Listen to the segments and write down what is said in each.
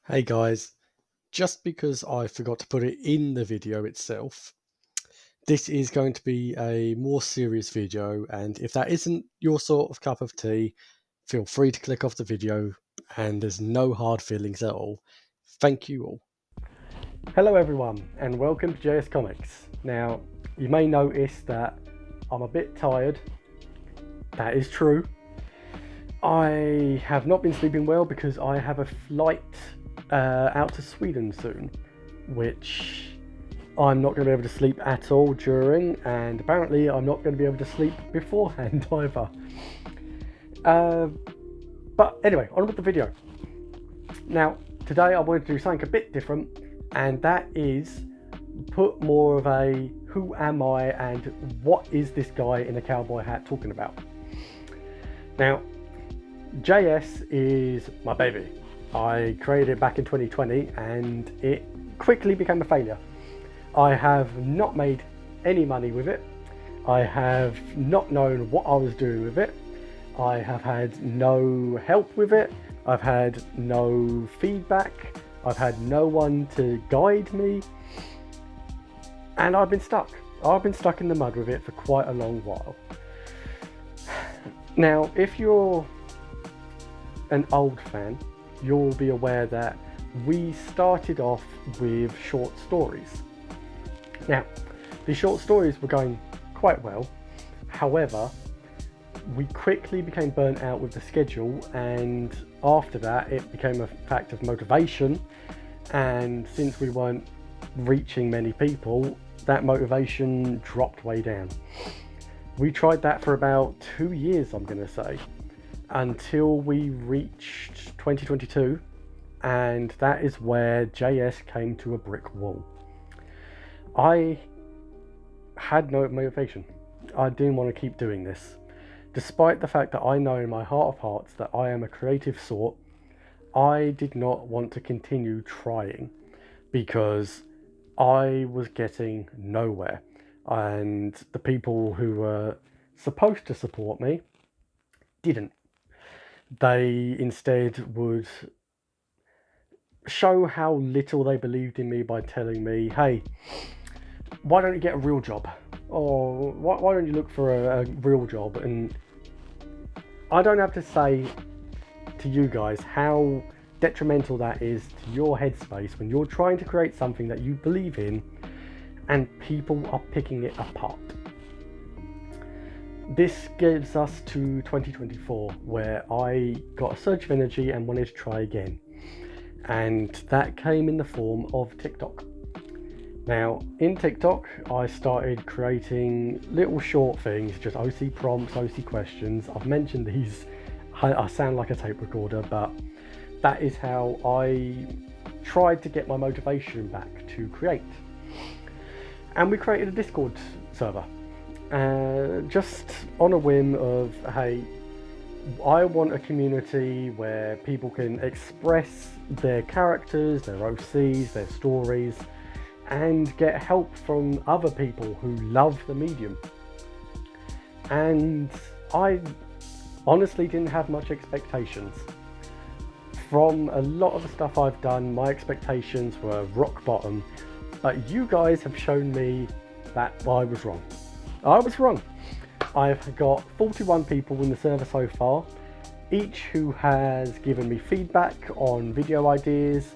Hey guys, just because I forgot to put it in the video itself, this is going to be a more serious video, and if that isn't your sort of cup of tea, feel free to click off the video, and there's no hard feelings at all. Thank you all. Hello everyone, and welcome to JS Comics. Now, you may notice that I'm a bit tired. That is true. I have not been sleeping well because I have a flight out to Sweden soon, which I'm not going to be able to sleep at all during, and apparently I'm not going to be able to sleep beforehand either. But anyway, on with the video. Now, today I wanted to do something a bit different, and that is put more of a who am I and what is this guy in a cowboy hat talking about. Now, JS is my baby. I created it back in 2020 and it quickly became a failure. I have not made any money with it. I have not known what I was doing with it. I have had no help with it. I've had no feedback. I've had no one to guide me. And I've been stuck. I've been stuck in the mud with it for quite a long while. Now, if you're an old fan, you'll be aware that we started off with short stories. Now, the short stories were going quite well. However, we quickly became burnt out with the schedule, and after that it became a fact of motivation, and since we weren't reaching many people, that motivation dropped way down. We tried that for about 2 years, I'm going to say, until we reached 2022, and that is where JS came to a brick wall. I had no motivation. I didn't want to keep doing this. Despite the fact that I know in my heart of hearts that I am a creative sort, I did not want to continue trying because I was getting nowhere, and the people who were supposed to support me didn't. They instead would show how little they believed in me by telling me, hey, why don't you get a real job? Or why don't you look for a real job? And I don't have to say to you guys how detrimental that is to your headspace when you're trying to create something that you believe in and people are picking it apart. This gives us to 2024, where I got a surge of energy and wanted to try again. And that came in the form of TikTok. Now, in TikTok, I started creating little short things, just OC prompts, OC questions. I've mentioned these, I sound like a tape recorder, but that is how I tried to get my motivation back to create. And we created a Discord server. Just on a whim of, hey, I want a community where people can express their characters, their OCs, their stories, and get help from other people who love the medium. And I honestly didn't have much expectations. From a lot of the stuff I've done, my expectations were rock bottom, but you guys have shown me that I was wrong. I was wrong. I've got 41 people in the server so far, each who has given me feedback on video ideas,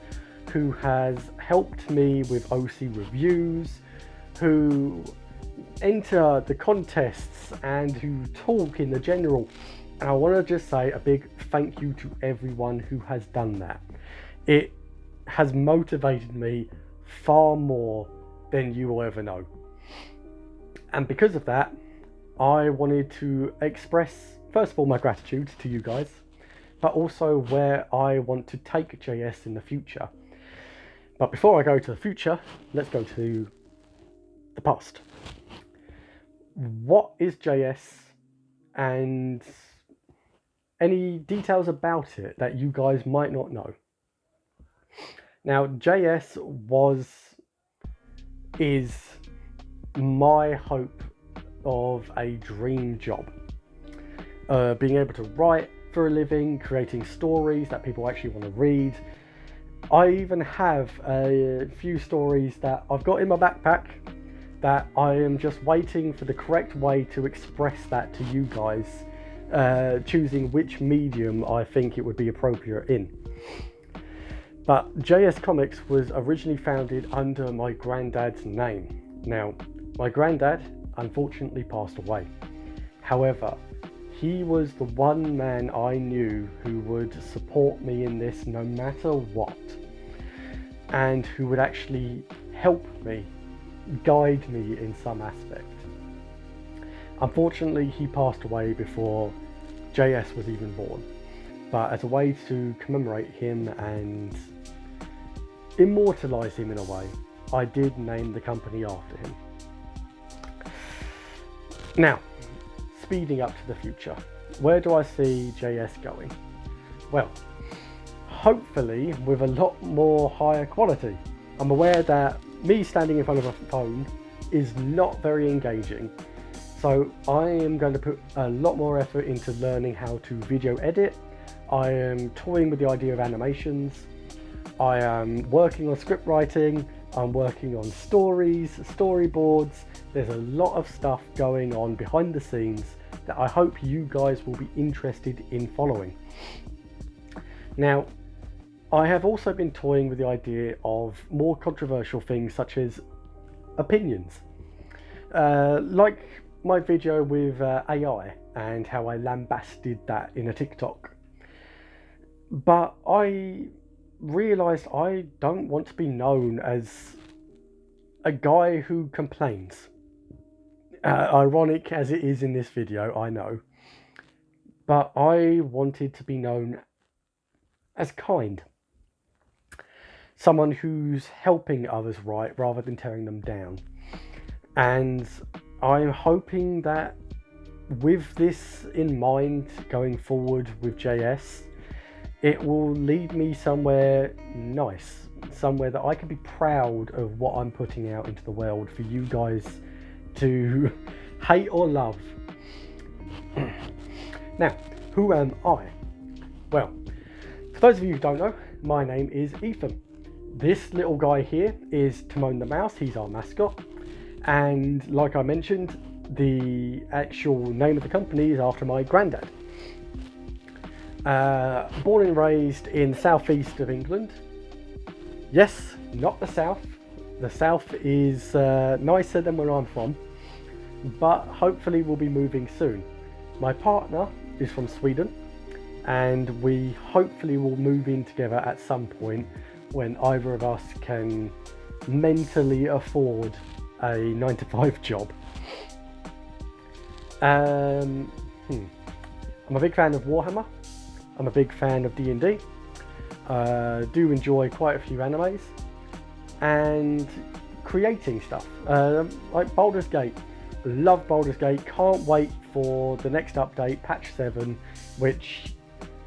who has helped me with OC reviews, who enter the contests and who talk in the general. And I want to just say a big thank you to everyone who has done that. It has motivated me far more than you will ever know. And because of that, I wanted to express, first of all, my gratitude to you guys, but also where I want to take JS in the future. But before I go to the future, let's go to the past. What is JS, and any details about it that you guys might not know? Now, JS is my hope of a dream job. Being able to write for a living, creating stories that people actually want to read, I even have a few stories that I've got in my backpack that I am just waiting for the correct way to express that to you guys, choosing which medium I think it would be appropriate in. But JS Comics was originally founded under my granddad's name. Now, my granddad unfortunately passed away. However, he was the one man I knew who would support me in this no matter what, and who would actually help me, guide me in some aspect. Unfortunately, he passed away before JS was even born, but as a way to commemorate him and immortalise him in a way, I did name the company after him. Now, speeding up to the future, where do I see JS going? Well, hopefully with a lot more higher quality. I'm aware that me standing in front of a phone is not very engaging, so I am going to put a lot more effort into learning how to video edit. I am toying with the idea of animations. I am working on script writing. I'm working on stories, storyboards. There's a lot of stuff going on behind the scenes that I hope you guys will be interested in following. Now, I have also been toying with the idea of more controversial things such as opinions. Like my video with AI and how I lambasted that in a TikTok. But I realised I don't want to be known as a guy who complains. Ironic as it is in this video, I know. But I wanted to be known as kind. Someone who's helping others right rather than tearing them down. And I'm hoping that with this in mind going forward with JS, it will lead me somewhere nice, somewhere that I can be proud of what I'm putting out into the world for you guys to hate or love. Now, who am I? Well, for those of you who don't know, my name is Ethan. This little guy here is Timon the Mouse. He's our mascot. And like I mentioned, the actual name of the company is after my granddad. Born and raised in the southeast of England. Yes, not the south. The south is nicer than where I'm from, but hopefully we'll be moving soon. My partner is from Sweden, and we hopefully will move in together at some point when either of us can mentally afford a 9-to-5 job. I'm a big fan of Warhammer. I'm a big fan of D&D. Do enjoy quite a few animes and creating stuff like Baldur's Gate. Love Baldur's Gate. Can't wait for the next update, patch 7, which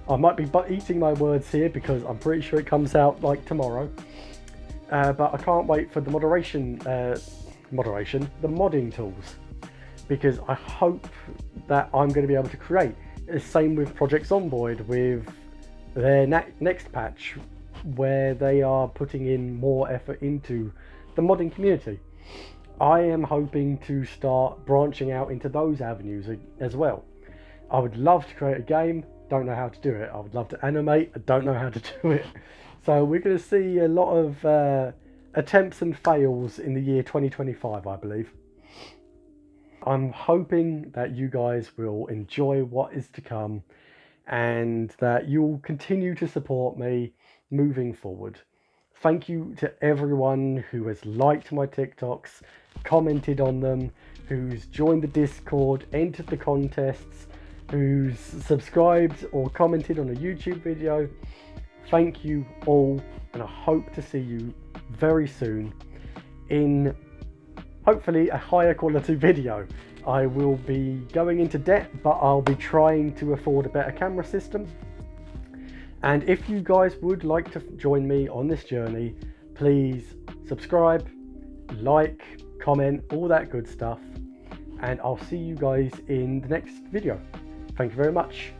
I might be eating my words here because I'm pretty sure it comes out like tomorrow. But I can't wait for the the modding tools, because I hope that I'm going to be able to create. Same with Project Zomboid with their next patch, where they are putting in more effort into the modding community. I am hoping to start branching out into those avenues as well. I would love to create a game, don't know how to do it. I would love to animate, I don't know how to do it. So we're going to see a lot of attempts and fails in the year 2025, I believe. I'm hoping that you guys will enjoy what is to come and that you'll continue to support me moving forward. Thank you to everyone who has liked my TikToks, commented on them, who's joined the Discord, entered the contests, who's subscribed or commented on a YouTube video. Thank you all, and I hope to see you very soon in hopefully a higher quality video. I will be going into debt, but I'll be trying to afford a better camera system. And if you guys would like to join me on this journey, please subscribe, like, comment, all that good stuff. And I'll see you guys in the next video. Thank you very much.